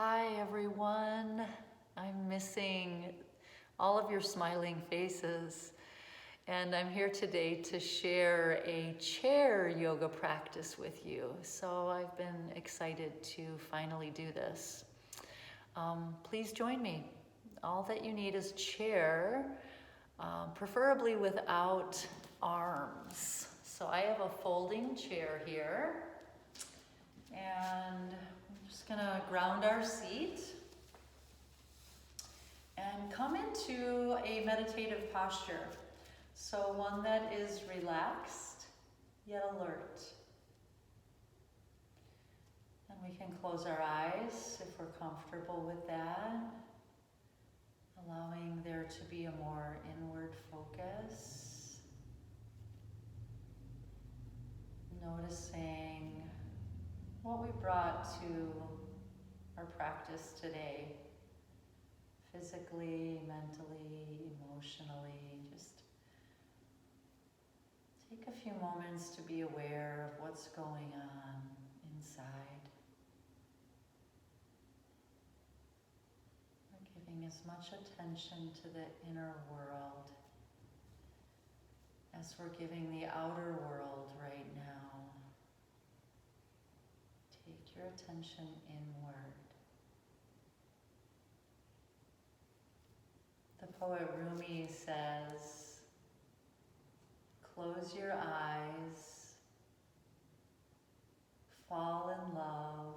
Hi everyone. I'm missing all of your smiling faces, and I'm here today to share a chair yoga practice with you. So I've been excited to finally do this. Please join me. All that you need is a chair, preferably without arms. So I have a folding chair here, and I'm just gonna ground our seat and come into a meditative posture. So one that is relaxed yet alert. And we can close our eyes if we're comfortable with that, allowing there to be a more inward focus. Noticing what we brought to our practice today, physically, mentally, emotionally. Just take a few moments to be aware of what's going on inside. We're giving as much attention to the inner world as we're giving the outer world right now. Take your attention inward. The poet Rumi says, close your eyes, fall in love,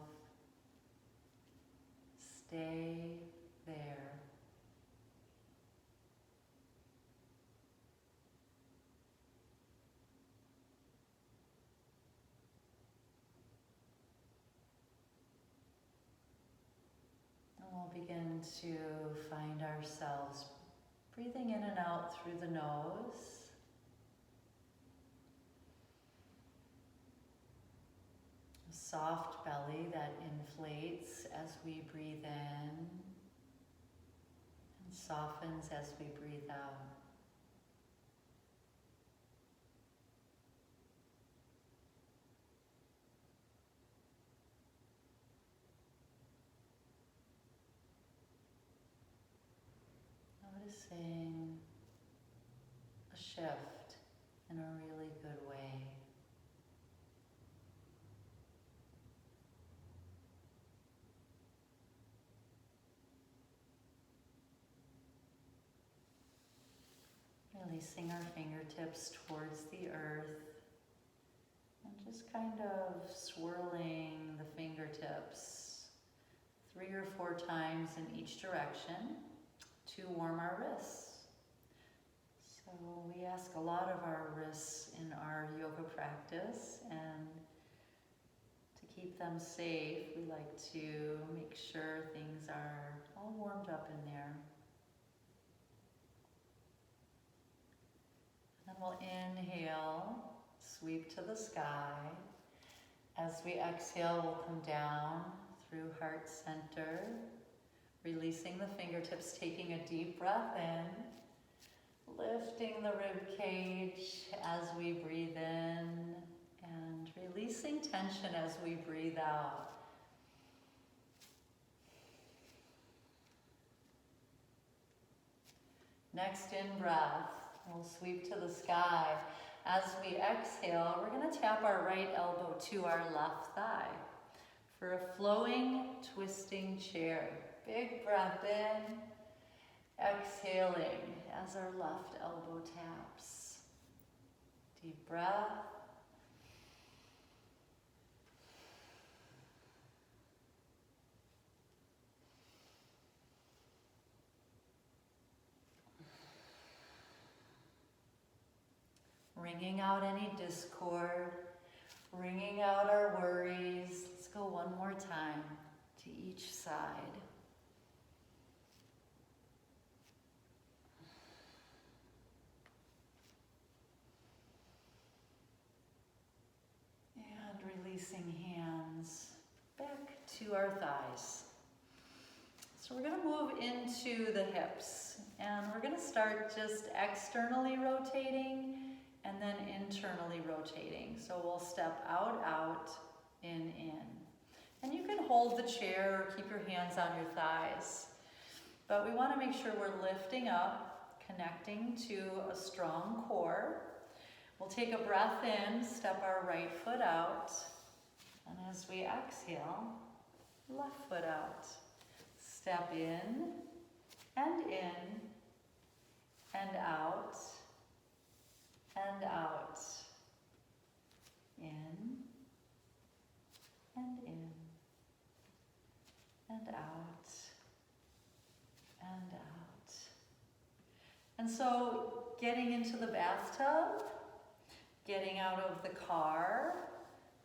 stay there. And we'll begin to find ourselves breathing in and out through the nose. A soft belly that inflates as we breathe in and softens as we breathe out. Noticing a shift in a really good way. Releasing our fingertips towards the earth and just kind of swirling the fingertips 3 or 4 times in each direction to warm our wrists. So we ask a lot of our wrists in our yoga practice, and to keep them safe, we like to make sure things are all warmed up in there. And then we'll inhale, sweep to the sky. As we exhale, we'll come down through heart center, releasing the fingertips, taking a deep breath in, lifting the rib cage as we breathe in, and releasing tension as we breathe out. Next in breath, we'll sweep to the sky. As we exhale, we're going to tap our right elbow to our left thigh for a flowing, twisting chair. Big breath in, exhaling as our left elbow taps. Deep breath. Wringing out any discord, wringing out our worries. Let's go one more time to each side. And releasing hands back to our thighs. So we're going to move into the hips, and we're going to start just externally rotating and then internally rotating. So we'll step out, out, in. And you can hold the chair or keep your hands on your thighs. But we want to make sure we're lifting up, connecting to a strong core. We'll take a breath in, step our right foot out. And as we exhale, left foot out. Step in and out and out. In and out and out. And so getting into the bathtub, getting out of the car,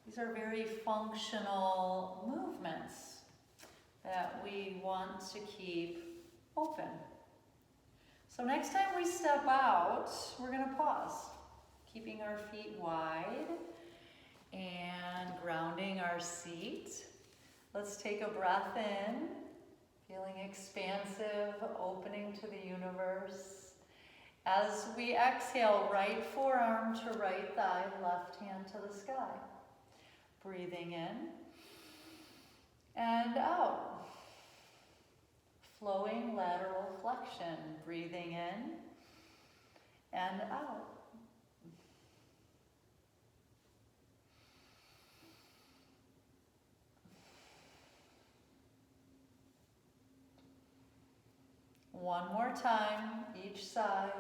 these are very functional movements that we want to keep open. So next time we step out, we're going to pause, keeping our feet wide and grounding our seat. Let's take a breath in, feeling expansive, opening to the universe. As we exhale, right forearm to right thigh, left hand to the sky. Breathing in and out. Flowing lateral flexion. Breathing in and out. One more time, each side.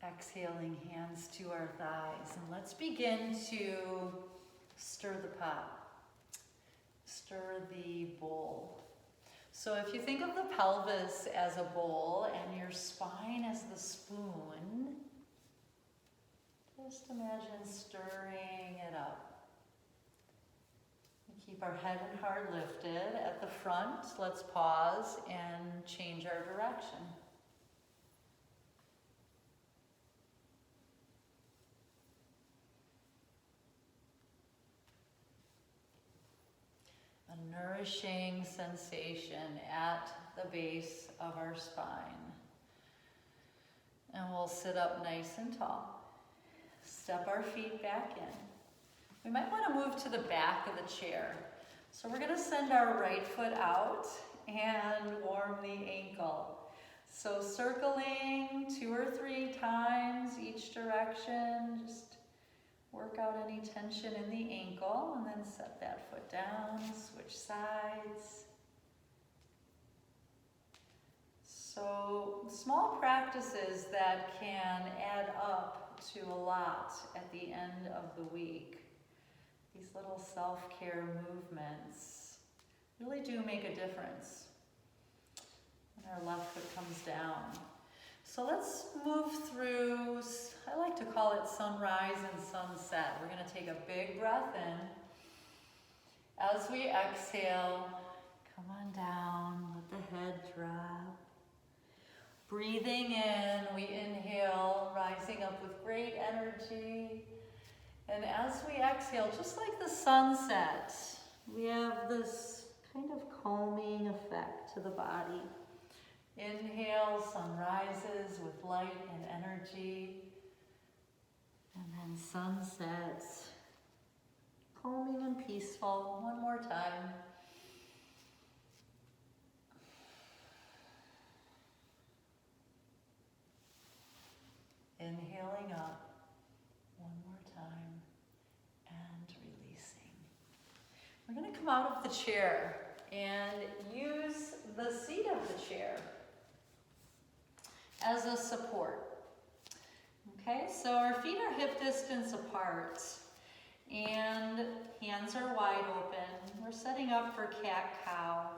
Exhaling, hands to our thighs. And let's begin to stir the pot. Stir the bowl. So if you think of the pelvis as a bowl and your spine as the spoon, just imagine stirring it up. We keep our head and heart lifted. At the front, let's pause and change our direction. A nourishing sensation at the base of our spine. And we'll sit up nice and tall. Step our feet back in. We might want to move to the back of the chair. So we're going to send our right foot out and warm the ankle. So circling 2 or 3 times each direction, just work out any tension in the ankle and then set that foot down, switch sides. So small practices that can add up to a lot at the end of the week. These little self-care movements really do make a difference when our left foot comes down. So let's move through, I like to call it sunrise and sunset. We're going to take a big breath in. As we exhale, come on down, let the head drop. Breathing in, we inhale, rising up with great energy. And as we exhale, just like the sunset, we have this kind of calming effect to the body. Inhale, sun rises with light and energy. And then sunset, calming and peaceful. One more time. Inhaling up, one more time, and releasing. We're going to come out of the chair and use the seat of the chair as a support. Okay, so our feet are hip distance apart and hands are wide open. We're setting up for cat-cow.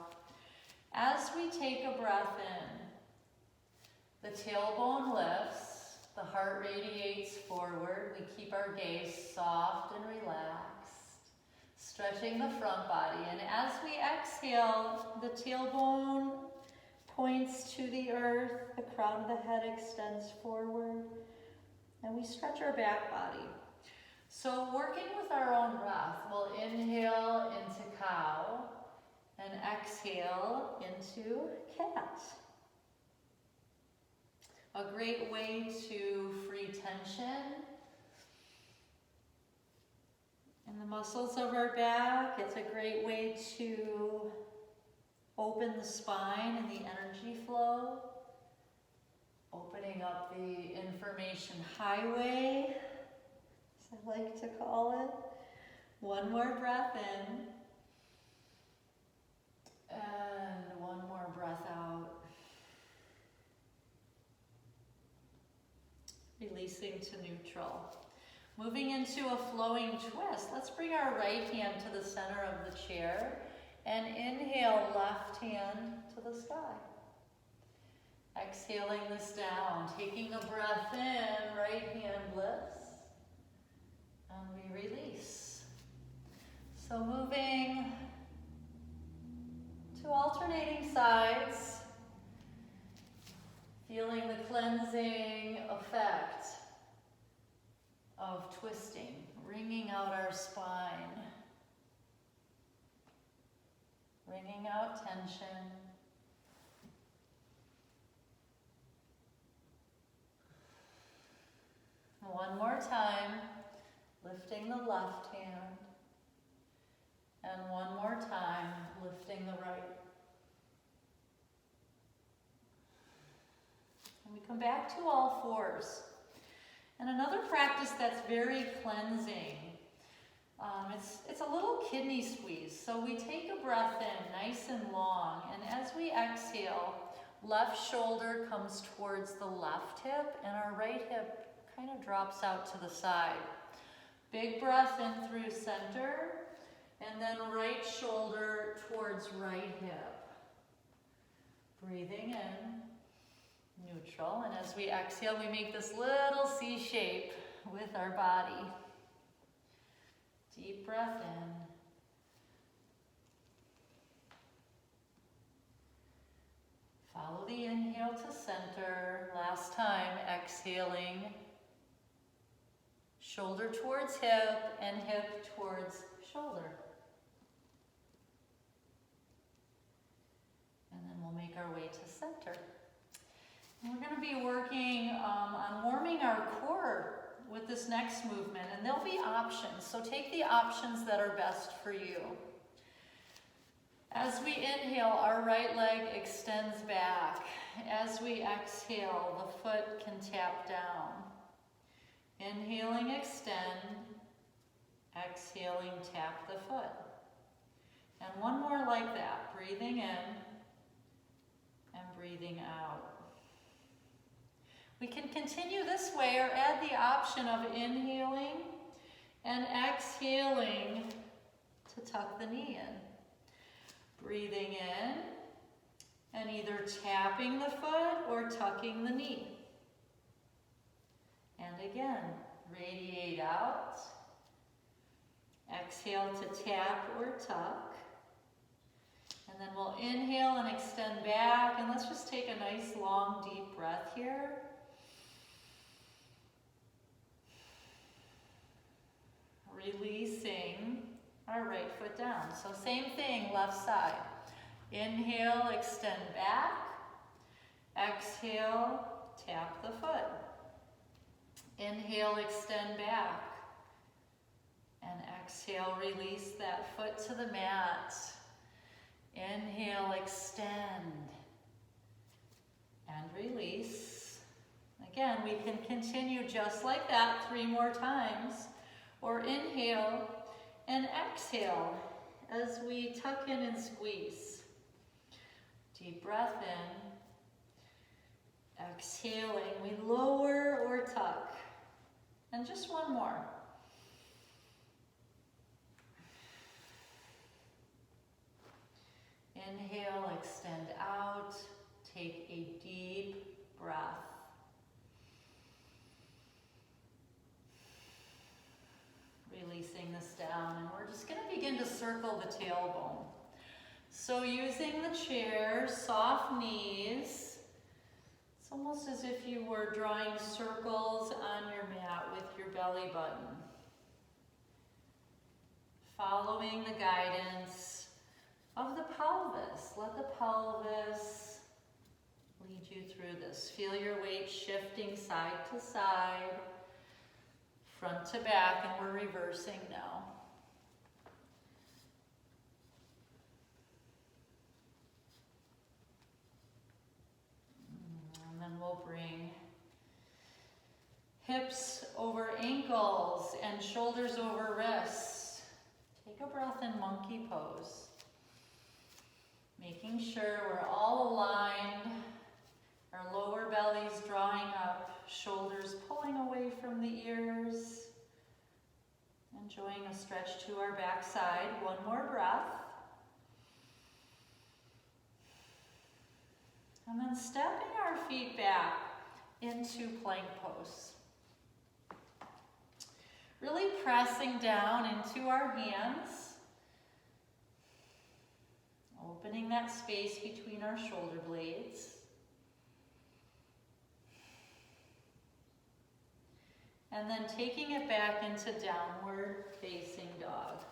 As we take a breath in, the tailbone lifts. The heart radiates forward. We keep our gaze soft and relaxed, stretching the front body. And as we exhale, the tailbone points to the earth, the crown of the head extends forward, and we stretch our back body. So working with our own breath, we'll inhale into cow and exhale into cat. A great way to free tension in the muscles of our back. It's a great way to open the spine and the energy flow. Opening up the information highway, as I like to call it. One more breath in. And one more breath out. Releasing to neutral. Moving into a flowing twist. Let's bring our right hand to the center of the chair and inhale left hand to the sky. Exhaling this down, taking a breath in, right hand lifts, and we release. So moving to alternating sides, feeling the cleansing effect of twisting, wringing out our spine, wringing out tension. One more time, lifting the left hand, and one more time, lifting the right. And we come back to all fours. And another practice that's very cleansing, it's a little kidney squeeze. So we take a breath in, nice and long, and as we exhale, left shoulder comes towards the left hip, and our right hip kind of drops out to the side. Big breath in through center, and then right shoulder towards right hip. Breathing in, neutral, and as we exhale, we make this little C shape with our body. Deep breath in. Follow the inhale to center. Last time, exhaling. Shoulder towards hip and hip towards shoulder. And then we'll make our way to center. And we're going to be working on warming our core with this next movement, and there'll be options. So take the options that are best for you. As we inhale, our right leg extends back. As we exhale, the foot can tap down. Inhaling, extend. Exhaling, tap the foot. And one more like that. Breathing in and breathing out. We can continue this way or add the option of inhaling and exhaling to tuck the knee in. Breathing in and either tapping the foot or tucking the knee. And again, radiate out. Exhale to tap or tuck. And then we'll inhale and extend back. And let's just take a nice long deep breath here. Releasing our right foot down. So same thing, left side. Inhale, extend back. Exhale, tap the foot. Inhale, extend back. And exhale, release that foot to the mat. Inhale, extend. And release. Again, we can continue just like that 3 more times. Or inhale and exhale as we tuck in and squeeze. Deep breath in. Exhaling, we lower or tuck. And just one more. Inhale, extend out. Take a deep breath. Releasing this down, and we're just going to begin to circle the tailbone. So using the chair, soft knees. It's almost as if you were drawing circles on your mat with your belly button. Following the guidance of the pelvis. Let the pelvis lead you through this. Feel your weight shifting side to side, front to back, and we're reversing now. And then we'll bring hips over ankles and shoulders over wrists. Take a breath in monkey pose. Making sure we're all aligned, our lower belly's drawing up, shoulders pulling away from the ears. Enjoying a stretch to our backside. One more breath. And then stepping our feet back into plank pose. Really pressing down into our hands. Opening that space between our shoulder blades. And then taking it back into downward facing dog.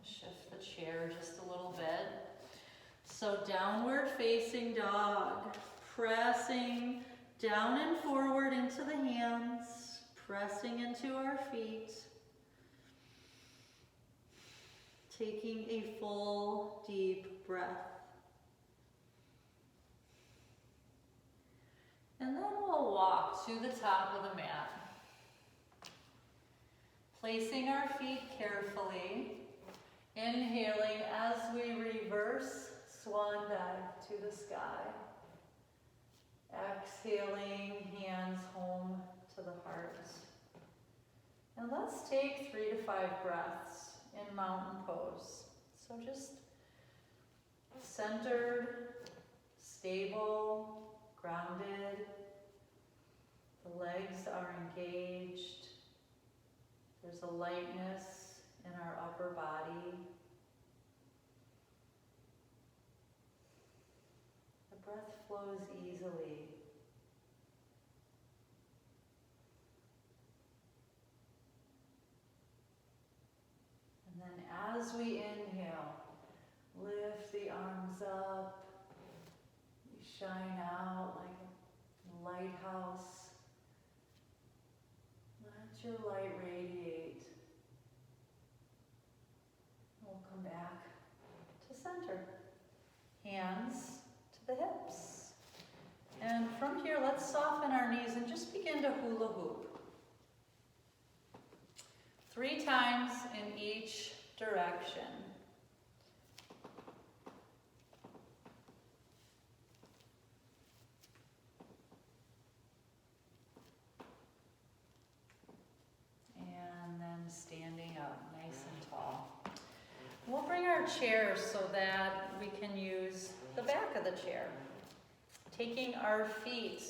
Shift the chair just a little bit. So downward facing dog, pressing down and forward into the hands, pressing into our feet. Taking a full, deep breath. And then we'll walk to the top of the mat. Placing our feet carefully, inhaling as we reverse swan dive to the sky. Exhaling, hands home to the heart. And let's take 3 to 5 breaths in mountain pose. So just centered, stable, grounded. The legs are engaged. There's a lightness in our upper body. The breath flows easily. And then as we inhale, lift the arms up. You shine out like a lighthouse. Let your light radiate. We'll come back to center. Hands to the hips. And from here, let's soften our knees and just begin to hula hoop. 3 times in each direction. And then standing up nice and tall. We'll bring our chair so that we can use the back of the chair. Taking our feet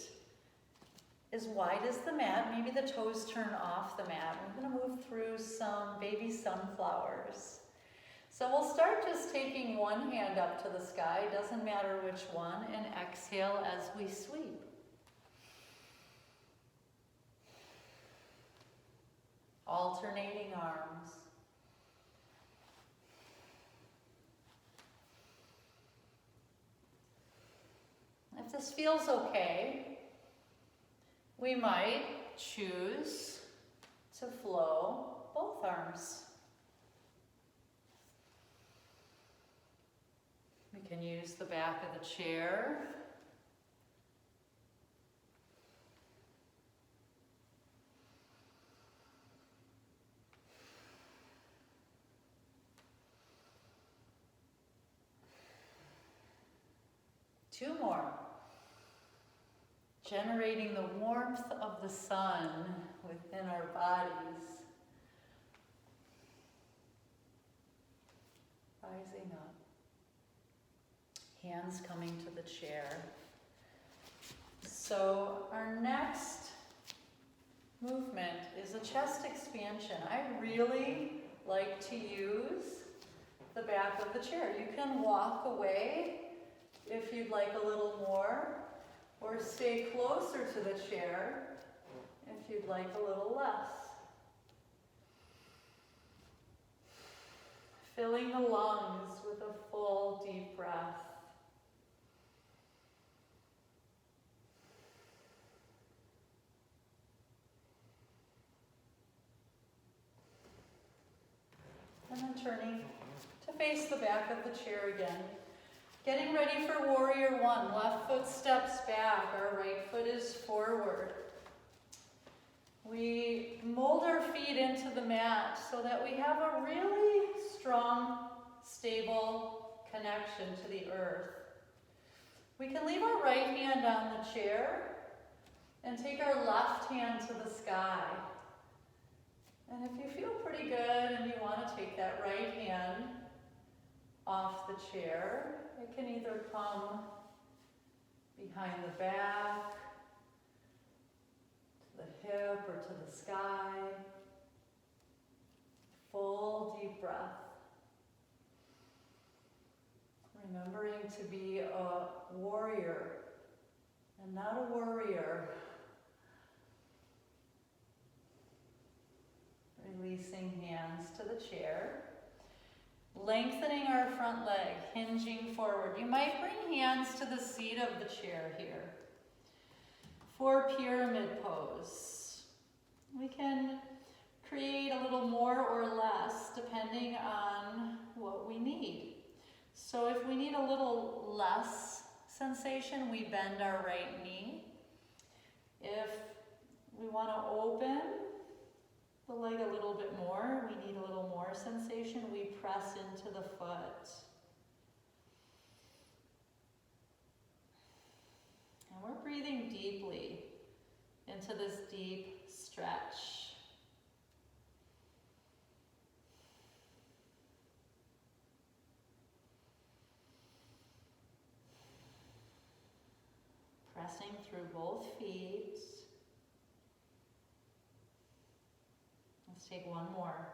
as wide as the mat, maybe the toes turn off the mat. We're going to move through some baby sunflowers. So we'll start just taking one hand up to the sky, doesn't matter which one, and exhale as we sweep. Alternating arms. If this feels okay, we might choose to flow both arms. We can use the back of the chair. Two more. Generating the warmth of the sun within our bodies. Rising up. Hands coming to the chair. So our next movement is a chest expansion. I really like to use the back of the chair. You can walk away if you'd like a little more, or stay closer to the chair if you'd like a little less. Filling the lungs with a full deep breath. turning to face the back of the chair again. Getting ready for warrior one. Left foot steps back, our right foot is forward. We mold our feet into the mat so that we have a really strong, stable connection to the earth. We can leave our right hand on the chair and take our left hand to the sky. And if you feel pretty good and you want to take that right hand off the chair, it can either come behind the back, to the hip, or to the sky. Full deep breath. Remembering to be a warrior and not a worrier. Releasing hands to the chair. Lengthening our front leg, hinging forward. You might bring hands to the seat of the chair here. For pyramid pose. We can create a little more or less depending on what we need. So if we need a little less sensation, we bend our right knee. If we want to open the leg a little bit more, we need a little more sensation, we press into the foot. And we're breathing deeply into this deep stretch. Pressing through both feet. Let's take one more.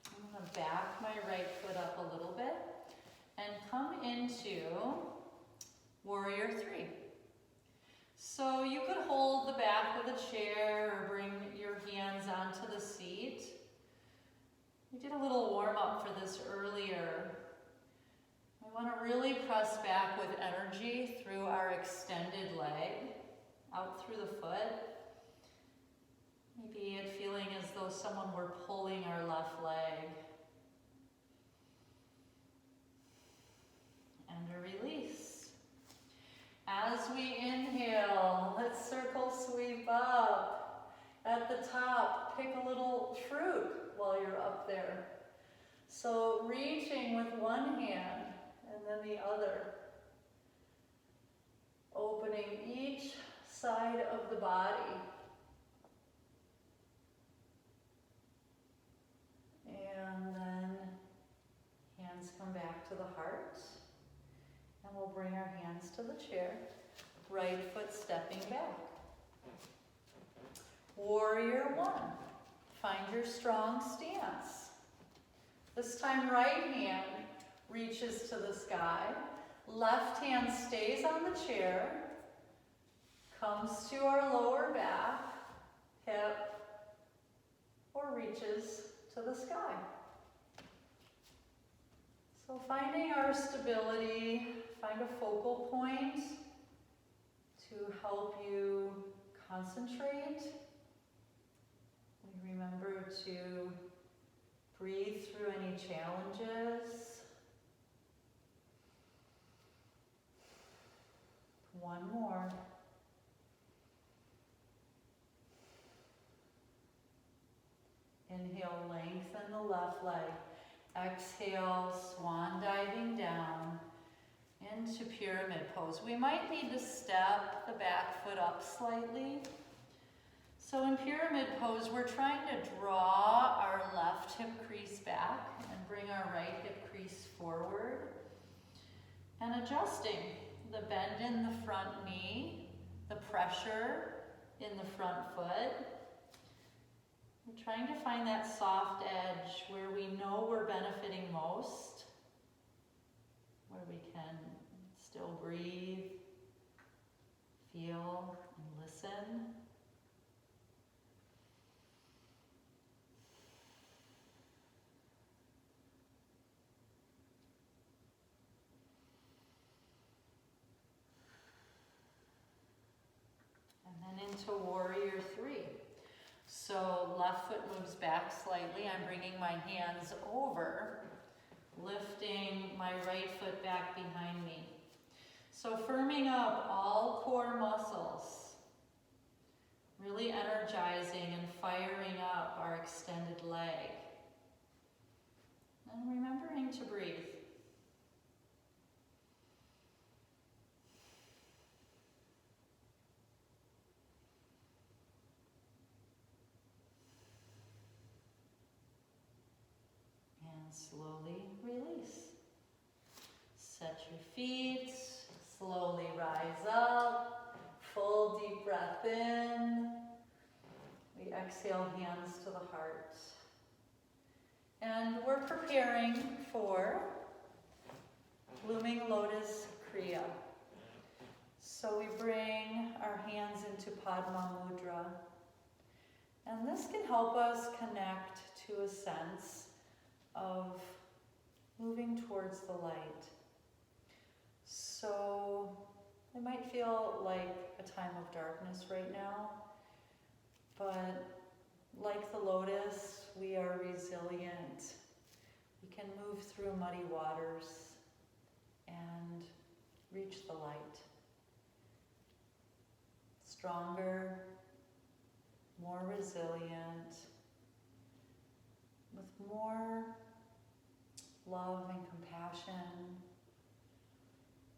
I'm going to back my right foot up a little bit and come into warrior three. So you could hold the back of the chair or bring your hands onto the seat. We did a little warm up for this earlier. We want to really press back with energy through our extended leg, out through the foot. Maybe it feeling as though someone were pulling our left leg. And a release. As we inhale, let's circle sweep up. At the top, pick a little fruit while you're up there. So reaching with one hand and then the other. Opening each side of the body. And then hands come back to the heart. And we'll bring our hands to the chair. Right foot stepping back. Warrior one. Find your strong stance. This time right hand reaches to the sky. Left hand stays on the chair. Comes to our lower back, hip, or reaches to the sky. So finding our stability, find a focal point to help you concentrate. Remember to breathe through any challenges. One more. Inhale, lengthen the left leg. Exhale, swan diving down into pyramid pose. We might need to step the back foot up slightly. So in pyramid pose, we're trying to draw our left hip crease back and bring our right hip crease forward. And adjusting the bend in the front knee, the pressure in the front foot. We're trying to find that soft edge where we know we're benefiting most, where we can still breathe, feel, and listen. And then into warrior three. So left foot moves back slightly. I'm bringing my hands over, lifting my right foot back behind me. So firming up all core muscles, really energizing and firing up our extended leg. And remembering to breathe. And slowly release. Set your feet, slowly rise up, full deep breath in. We exhale, hands to the heart. And we're preparing for Blooming Lotus Kriya. So we bring our hands into Padma Mudra. And this can help us connect to a sense of moving towards the light. So it might feel like a time of darkness right now, but like the lotus, we are resilient. We can move through muddy waters and reach the light. Stronger, more resilient, with more love and compassion.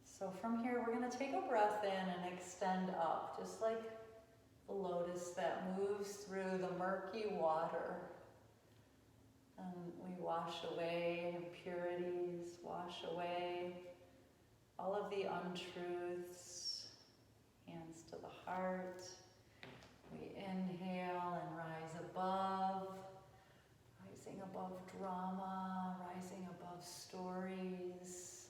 So from here, we're going to take a breath in and extend up, just like the lotus that moves through the murky water. And we wash away impurities, wash away all of the untruths. Hands to the heart. We inhale and rise above, rising above drama, rising above stories,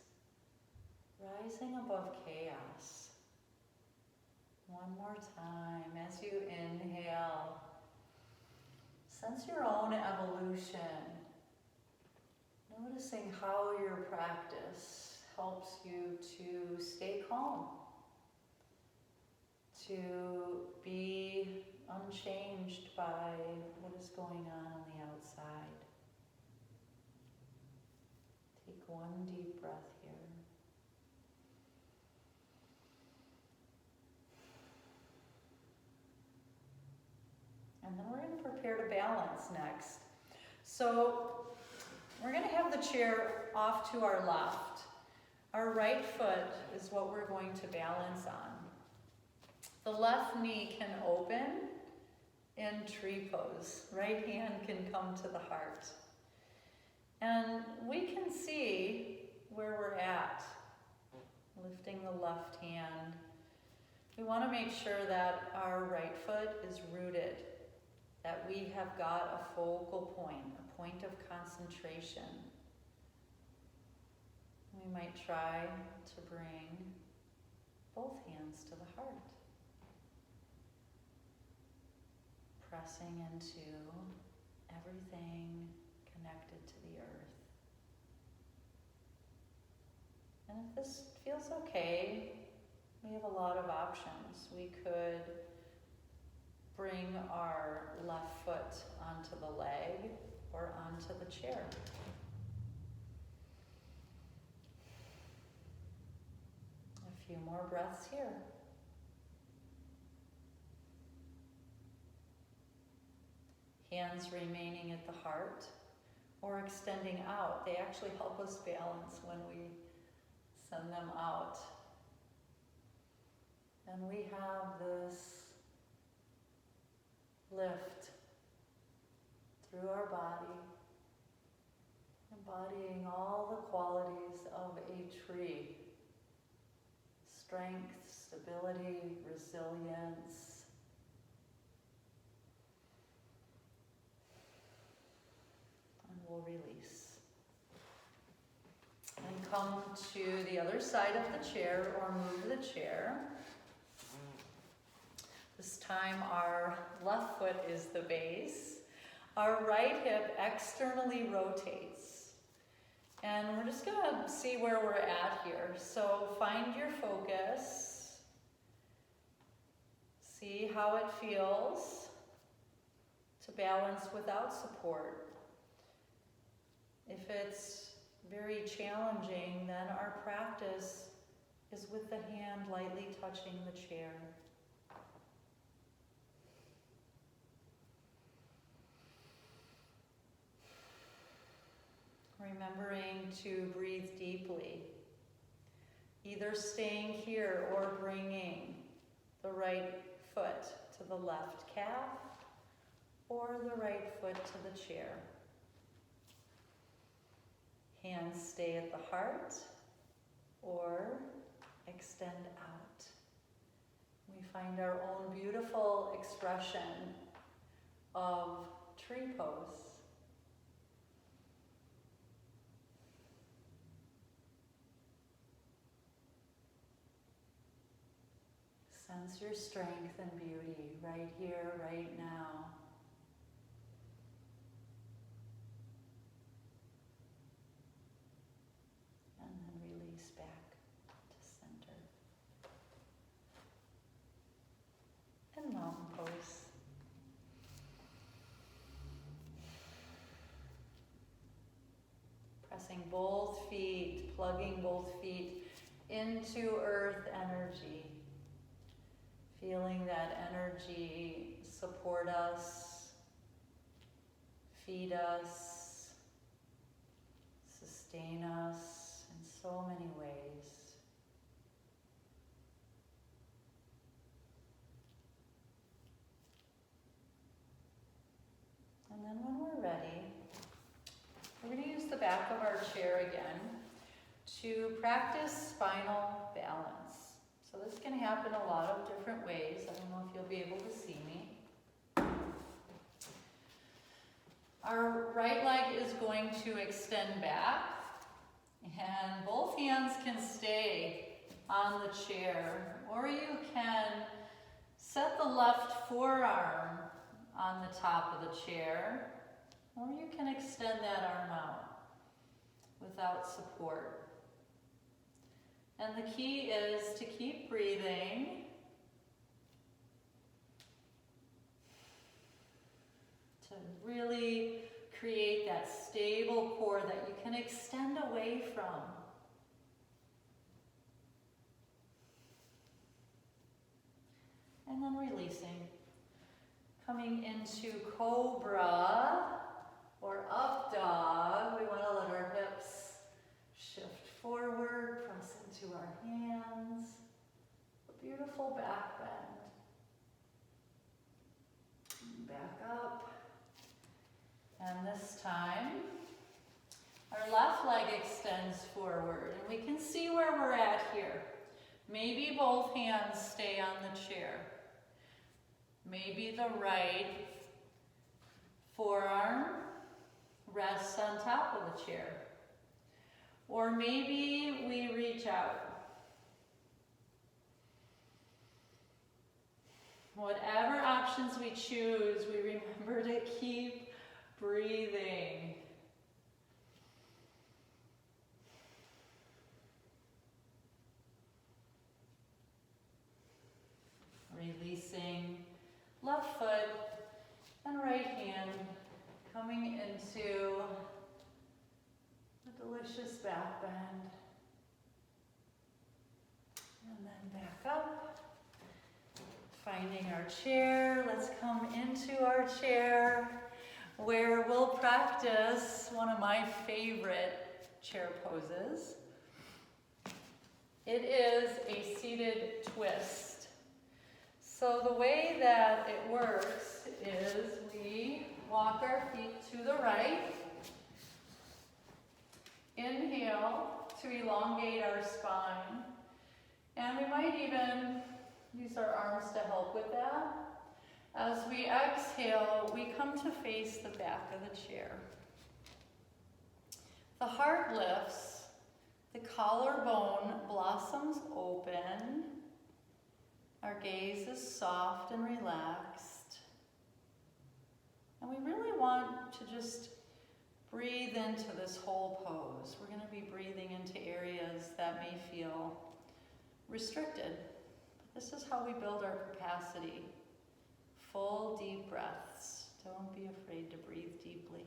rising above chaos. One more time, as you inhale, sense your own evolution, noticing how your practice helps you to stay calm, to be unchanged by what is going on the outside. Take one deep breath here. And then we're going to prepare to balance next. So we're going to have the chair off to our left. Our right foot is what we're going to balance on. The left knee can open in tree pose. Right hand can come to the heart. And we can see where we're at, lifting the left hand. We want to make sure that our right foot is rooted, that we have got a focal point, a point of concentration. We might try to bring both hands to the heart, pressing into everything connected to the earth. And if this feels okay, we have a lot of options. We could bring our left foot onto the leg or onto the chair. A few more breaths here. Hands remaining at the heart or extending out. They actually help us balance when we send them out. And we have this lift through our body, embodying all the qualities of a tree. Strength, stability, resilience. And we'll release. And come to the other side of the chair or move the chair. This time our left foot is the base. Our right hip externally rotates. And we're just going to see where we're at here. So find your focus. See how it feels. to balance without support. If it's very challenging, then our practice is with the hand lightly touching the chair. Remembering to breathe deeply, either staying here or bringing the right foot to the left calf or the right foot to the chair. Hands stay at the heart or extend out. We find our own beautiful expression of tree pose. Sense your strength and beauty right here, right now. And then release back to center. And mountain pose. Pressing both feet, plugging both feet into earth energy. Feeling that energy support us, feed us, sustain us in so many ways. And then when we're ready, we're going to use the back of our chair again to practice spinal balance. So this can happen a lot of different ways. I don't know if you'll be able to see me. Our right leg is going to extend back, and both hands can stay on the chair, or you can set the left forearm on the top of the chair, or you can extend that arm out without support. And the key is to keep breathing, to really create that stable core that you can extend away from. And then releasing. Coming into cobra or up dog. We want to let our hips shift forward, press into our hands. A beautiful back bend. Back up. And this time, our left leg extends forward. And we can see where we're at here. Maybe both hands stay on the chair. Maybe the right forearm rests on top of the chair. Or maybe we reach out. Whatever options we choose, we remember to keep breathing. Releasing left foot and right hand coming into a delicious back bend. And then back up. Finding our chair. Let's come into our chair where we'll practice one of my favorite chair poses. It is a seated twist. So the way that it works is we walk our feet to the right. Inhale to elongate our spine. And we might even use our arms to help with that. As we exhale, we come to face the back of the chair. The heart lifts, the collarbone blossoms open. Our gaze is soft and relaxed. And we really want to just breathe into this whole pose. We're going to be breathing into areas that may feel restricted. This is how we build our capacity. Full deep breaths Don't be afraid to breathe deeply.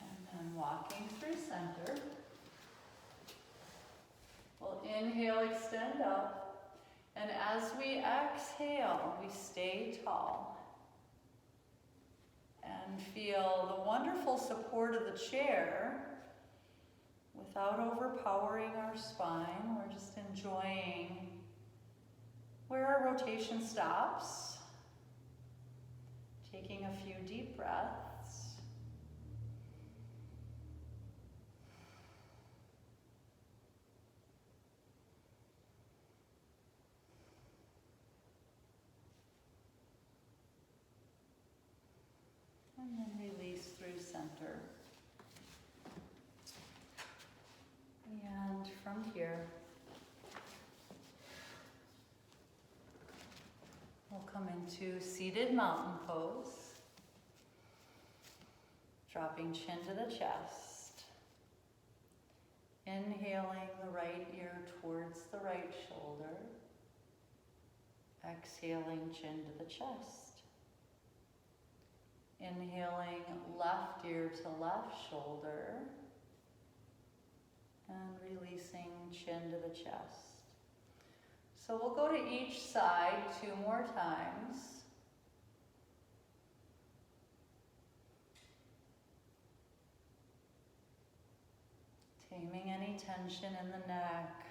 And then walking through center. We'll inhale, extend up. And as we exhale, we stay tall. And feel the wonderful support of the chair without overpowering our spine. We're just enjoying where our rotation stops. Taking a few deep breaths. And then release through center. And from here, we'll come into seated mountain pose. Dropping chin to the chest. Inhaling the right ear towards the right shoulder. Exhaling chin to the chest. Inhaling left ear to left shoulder. And releasing chin to the chest. So we'll go to each side 2 more times. Taming any tension in the neck.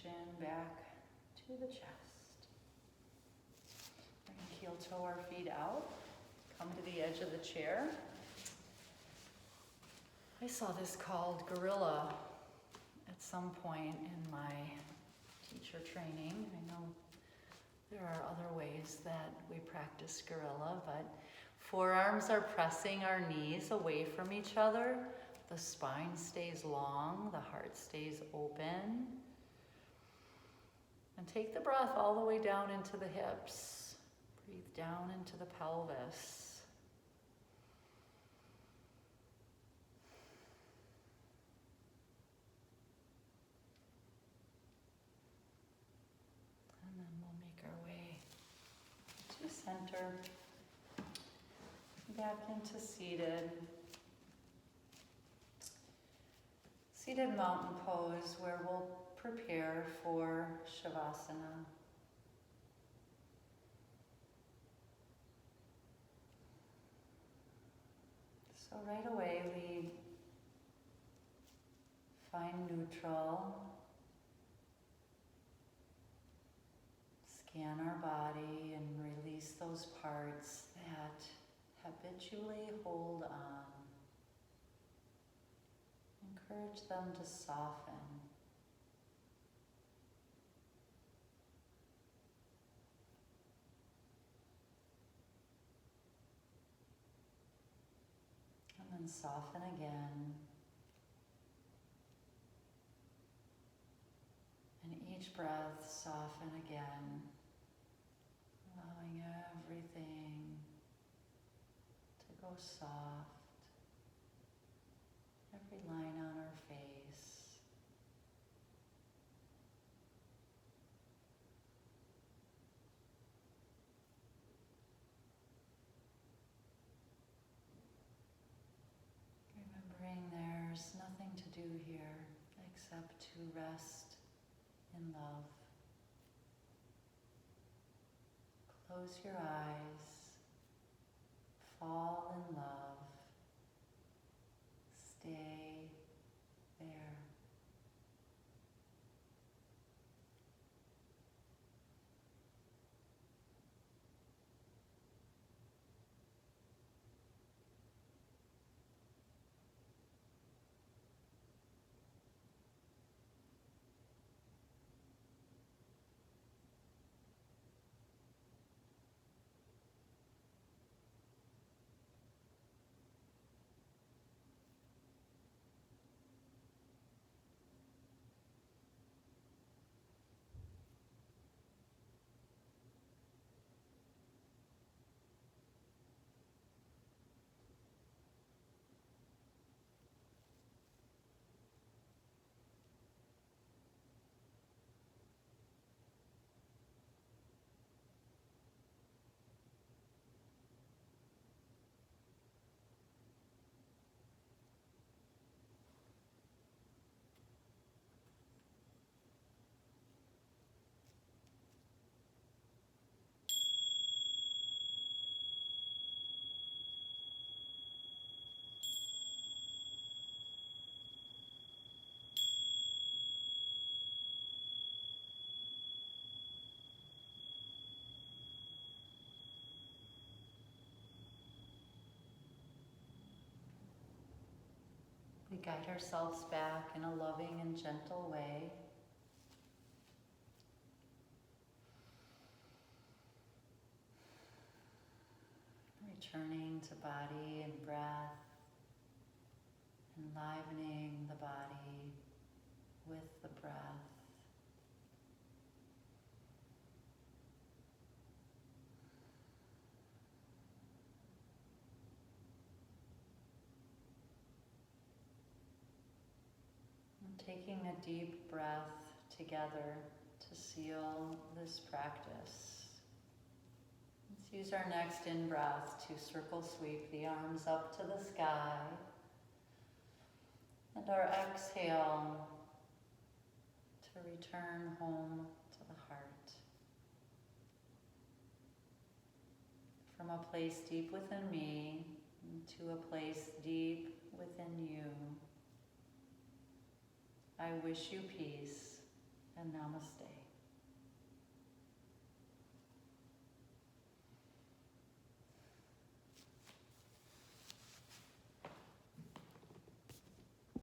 Chin back to the chest. Bring heel toe our feet out. Come to the edge of the chair. I saw this called gorilla at some point in my teacher training. I know there are other ways that we practice gorilla, but forearms are pressing our knees away from each other. The spine stays long, the heart stays open. And take the breath all the way down into the hips. Breathe down into the pelvis. And then we'll make our way to center. Back into seated. Seated mountain pose where we'll prepare for Shavasana. So right away we find neutral, scan our body and release those parts that habitually hold on. Encourage them to soften. And soften again. And each breath, soften again, allowing everything to go soft, every line on our face. Remembering there's nothing to do here except to rest in love. Close your eyes, fall in love, stay there. guide ourselves back in a loving and gentle way. Returning to body and breath, enlivening the body with the breath. And taking a deep breath together to seal this practice. Let's use our next in-breath to circle sweep the arms up to the sky. And our exhale to return home to the heart. From a place deep within me to a place deep within you. I wish you peace and namaste.